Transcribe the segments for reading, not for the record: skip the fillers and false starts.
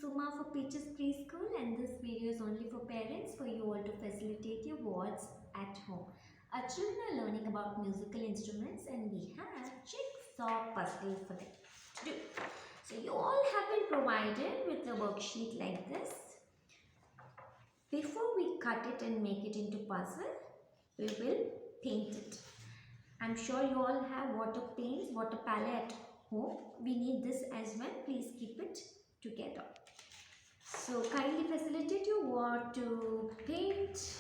Suma for Peaches Preschool, and this video is only for parents for you all to facilitate your words at home. Our children are learning about musical instruments and we have jigsaw puzzle for them to do. So you all have been provided with a worksheet like this. Before we cut it and make it into puzzle, we will paint it. I'm sure you all have water paints, water palette at home. We need this as well. Please keep it together. So kindly facilitate your ward to paint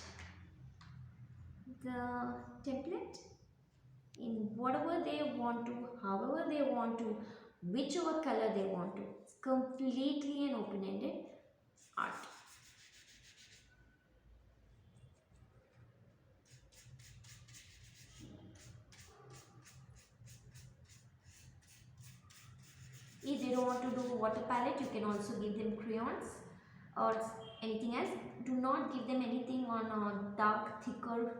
the template in whatever they want to, however they want to, whichever color they want to. It's completely an open-ended art. If they don't want to do water palette, you can also give them crayons or anything else. Do not give them anything on dark, thicker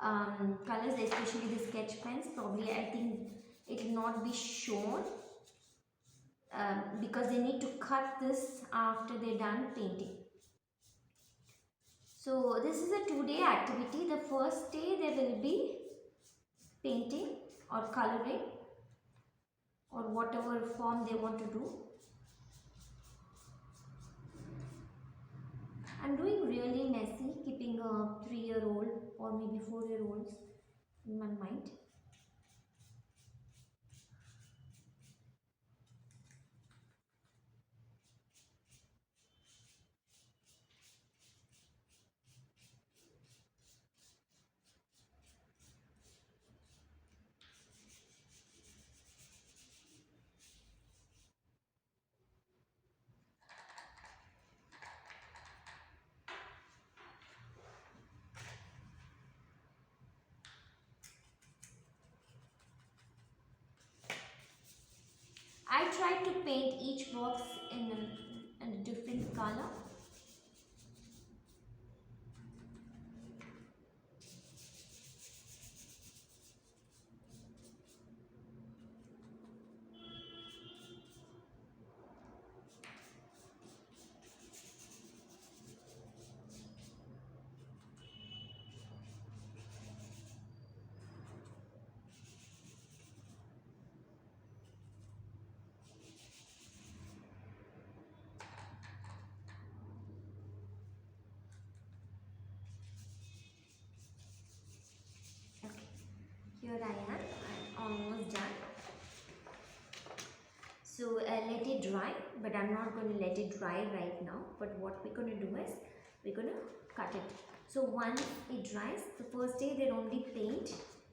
colors, especially the sketch pens. Probably I think it will not be shown because they need to cut this after they're done painting. So this is a 2-day activity. The first day there will be painting or coloring or whatever form they want to do. I'm doing really messy, keeping a 3-year-old or maybe 4-year-olds in my mind. I tried to paint each box in a different color. Here I am, I'm almost done. So let it dry, but I'm not going to let it dry right now. But what we're going to do is, we're going to cut it. So once it dries, the first day they only paint,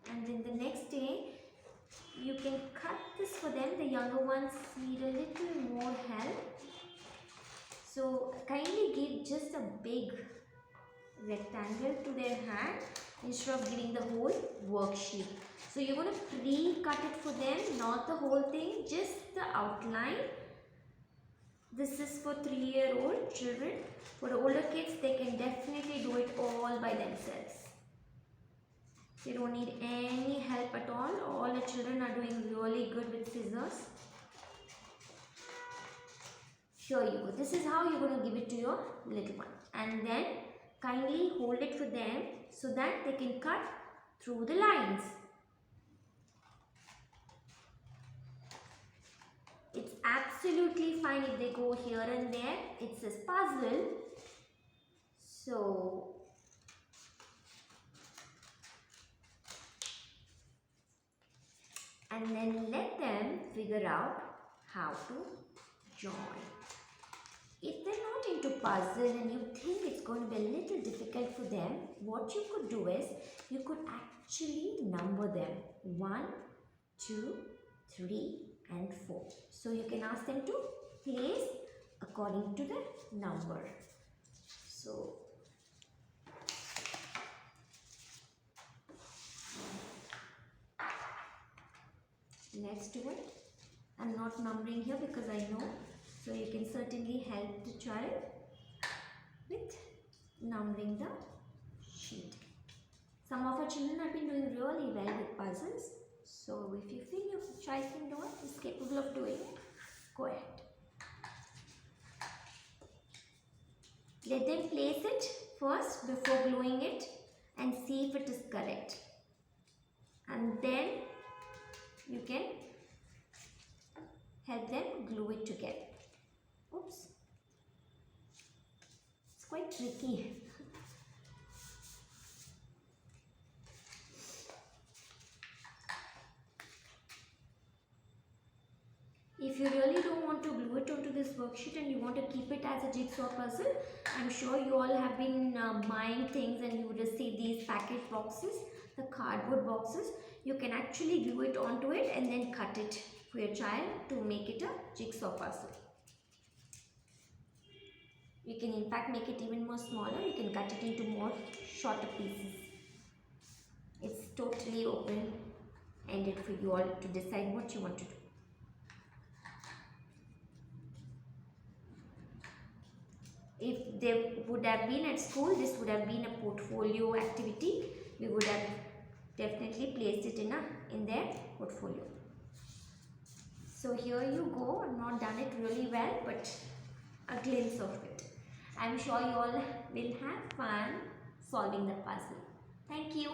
and then the next day you can cut this for them. The younger ones need a little more help. So kindly give just a big rectangle to their hand instead of giving the whole worksheet. So you're going to pre-cut it for them, not the whole thing, just the outline. This is for 3-year-old children. For the older kids, they can definitely do it all by themselves. They don't need any help at all. All the children are doing really good with scissors. Here you go. This is how you're going to give it to your little one. And then kindly hold it for them so that they can cut through the lines. It's absolutely fine if they go here and there. It's a puzzle. So and then let them figure out how to join. If they're not into puzzle and you think it's going to be a little difficult for them, what you could do is, you could actually number them 1, 2, 3 and 4. So you can ask them to place according to the number. So let's do it. I'm not numbering here because I know. So you can certainly help the child with numbering the sheet. Some of our children have been doing really well with puzzles. So if you feel your child can do it, is capable of doing it, go ahead. Let them place it first before gluing it and see if it is correct. And then you can help them glue it together. Oops. It's quite tricky. If you really don't want to glue it onto this worksheet and you want to keep it as a jigsaw puzzle, I'm sure you all have been buying things and you would receive these packet boxes, the cardboard boxes. You can actually glue it onto it and then cut it for your child to make it a jigsaw puzzle. You can in fact make it even more smaller. You can cut it into more shorter pieces. It's totally open-ended for you all to decide what you want to do. If they would have been at school, this would have been a portfolio activity. We would have definitely placed it in their portfolio. So here you go. I've not done it really well, but a glimpse of it. I'm sure you all will have fun solving the puzzle. Thank you.